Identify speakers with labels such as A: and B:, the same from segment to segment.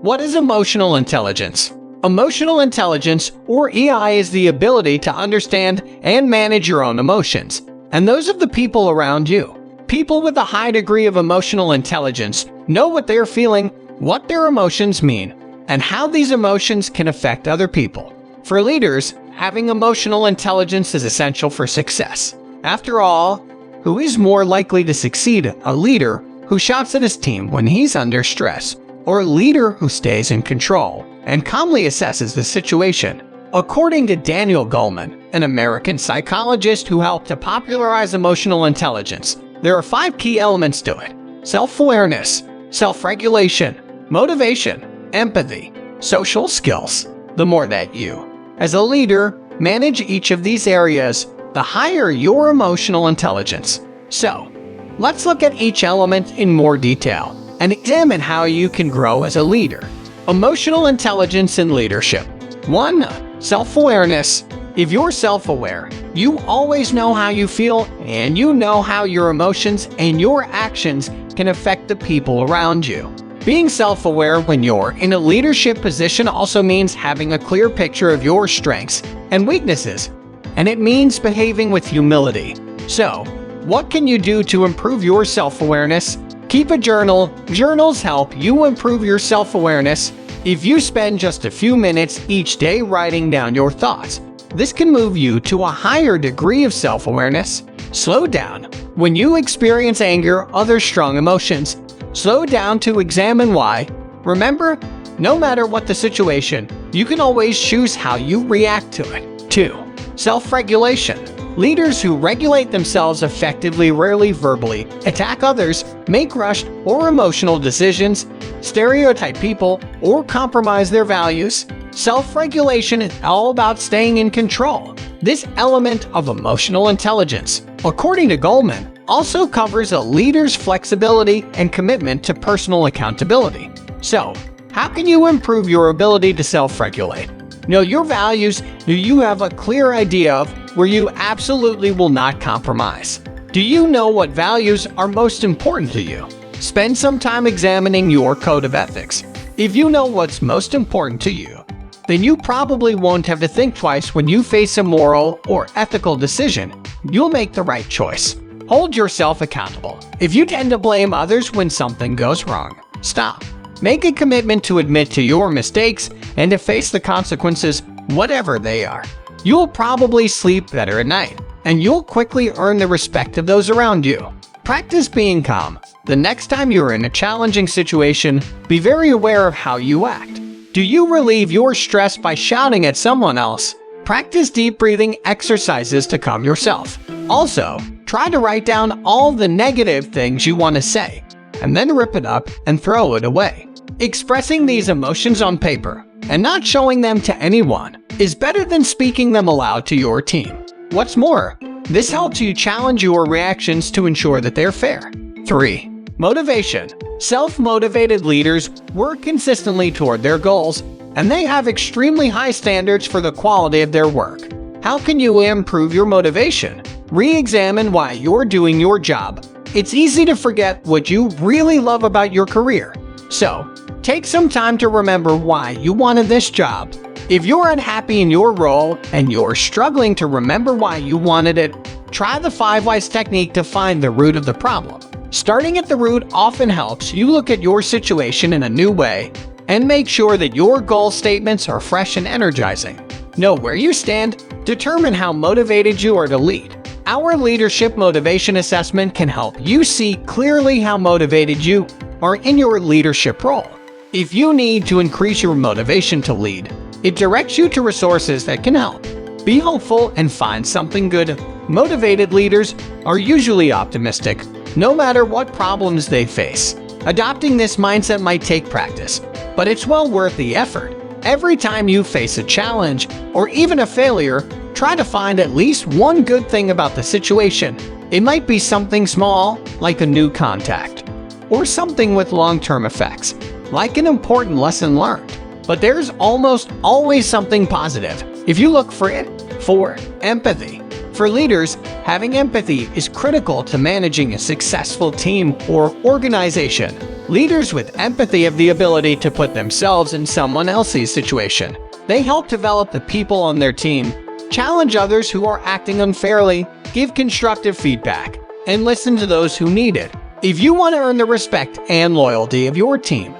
A: What is emotional intelligence? Emotional intelligence, or EI, is the ability to understand and manage your own emotions and those of the people around you. People with a high degree of emotional intelligence know what they're feeling, what their emotions mean, and how these emotions can affect other people. For leaders, having emotional intelligence is essential for success. After all, who is more likely to succeed, a leader who shouts at his team when he's under stress, or a leader who stays in control and calmly assesses the situation? According to Daniel Goleman, an American psychologist who helped to popularize emotional intelligence, there are 5 key elements to it: self-awareness, self-regulation, motivation, empathy, social skills. The more that you, as a leader, manage each of these areas, the higher your emotional intelligence. So, let's look at each element in more detail and examine how you can grow as a leader. Emotional intelligence in leadership. 1. Self-awareness. If you're self-aware, you always know how you feel, and you know how your emotions and your actions can affect the people around you. Being self-aware when you're in a leadership position also means having a clear picture of your strengths and weaknesses, and it means behaving with humility. So, what can you do to improve your self-awareness? Keep a journal. Journals help you improve your self-awareness. If you spend just a few minutes each day writing down your thoughts, this can move you to a higher degree of self-awareness. Slow down. When you experience anger or other strong emotions, slow down to examine why. Remember, no matter what the situation, you can always choose how you react to it. 2. Self-regulation. Leaders who regulate themselves effectively rarely verbally attack others, make rushed or emotional decisions, stereotype people, or compromise their values. Self-regulation is all about staying in control. This element of emotional intelligence, according to Goleman, also covers a leader's flexibility and commitment to personal accountability. So, how can you improve your ability to self-regulate? Know your values. Do you have a clear idea of where you absolutely will not compromise? Do you know what values are most important to you? Spend some time examining your code of ethics. If you know what's most important to you, then you probably won't have to think twice when you face a moral or ethical decision. You'll make the right choice. Hold yourself accountable. If you tend to blame others when something goes wrong, stop. Make a commitment to admit to your mistakes and to face the consequences, whatever they are. You'll probably sleep better at night, and you'll quickly earn the respect of those around you. Practice being calm. The next time you're in a challenging situation, be very aware of how you act. Do you relieve your stress by shouting at someone else? Practice deep breathing exercises to calm yourself. Also, try to write down all the negative things you want to say, and then rip it up and throw it away. Expressing these emotions on paper and not showing them to anyone is better than speaking them aloud to your team. What's more, this helps you challenge your reactions to ensure that they're fair. 3. Motivation. Self-motivated leaders work consistently toward their goals, and they have extremely high standards for the quality of their work. How can you improve your motivation? Re-examine why you're doing your job. It's easy to forget what you really love about your career. So, take some time to remember why you wanted this job. If you're unhappy in your role and you're struggling to remember why you wanted it, try the 5 whys technique to find the root of the problem. Starting at the root often helps you look at your situation in a new way and make sure that your goal statements are fresh and energizing. Know where you stand. Determine how motivated you are to lead. Our leadership motivation assessment can help you see clearly how motivated you are in your leadership role. If you need to increase your motivation to lead, it directs you to resources that can help. Be hopeful and find something good. Motivated leaders are usually optimistic, no matter what problems they face. Adopting this mindset might take practice, but it's well worth the effort. Every time you face a challenge or even a failure, try to find at least one good thing about the situation. It might be something small, like a new contact, or something with long-term effects, like an important lesson learned. But there's almost always something positive if you look for it. 4. Empathy. For leaders, having empathy is critical to managing a successful team or organization. Leaders with empathy have the ability to put themselves in someone else's situation. They help develop the people on their team, challenge others who are acting unfairly, give constructive feedback, and listen to those who need it. If you want to earn the respect and loyalty of your team,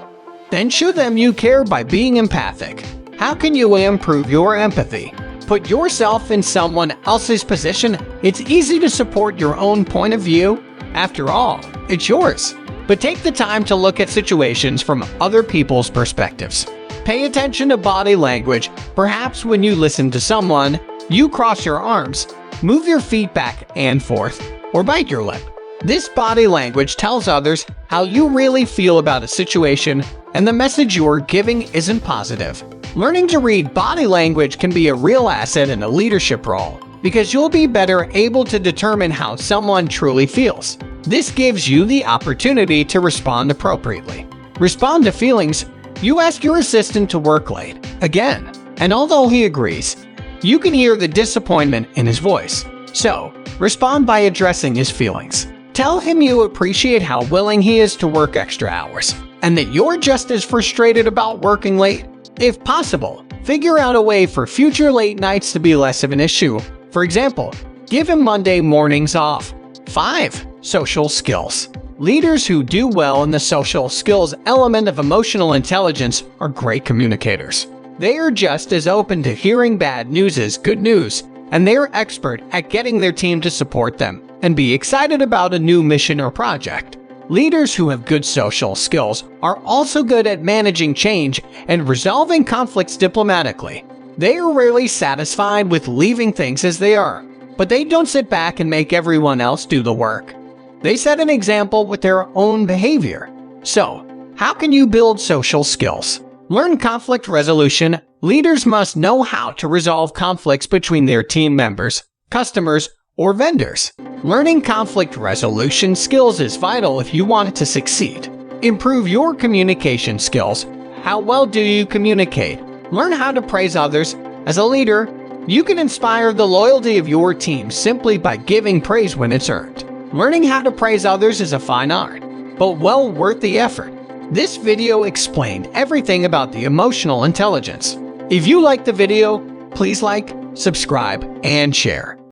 A: then show them you care by being empathic. How can you improve your empathy? Put yourself in someone else's position. It's easy to support your own point of view. After all, it's yours. But take the time to look at situations from other people's perspectives. Pay attention to body language. Perhaps when you listen to someone, you cross your arms, move your feet back and forth, or bite your lip. This body language tells others how you really feel about a situation, and the message you are giving isn't positive. Learning to read body language can be a real asset in a leadership role, because you'll be better able to determine how someone truly feels. This gives you the opportunity to respond appropriately. Respond to feelings. You ask your assistant to work late again, and although he agrees, you can hear the disappointment in his voice. So, respond by addressing his feelings. Tell him you appreciate how willing he is to work extra hours, and that you're just as frustrated about working late. If possible, figure out a way for future late nights to be less of an issue. For example, give him Monday mornings off. 5. Social skills. Leaders who do well in the social skills element of emotional intelligence are great communicators. They are just as open to hearing bad news as good news, and they are expert at getting their team to support them and be excited about a new mission or project. Leaders who have good social skills are also good at managing change and resolving conflicts diplomatically. They are rarely satisfied with leaving things as they are, but they don't sit back and make everyone else do the work. They set an example with their own behavior. So, how can you build social skills? Learn conflict resolution. Leaders must know how to resolve conflicts between their team members, customers, or vendors. Learning conflict resolution skills is vital if you want to succeed. Improve your communication skills. How well do you communicate? Learn how to praise others. As a leader, you can inspire the loyalty of your team simply by giving praise when it's earned. Learning how to praise others is a fine art, but well worth the effort. This video explained everything about the emotional intelligence. If you liked the video, please like, subscribe, and share.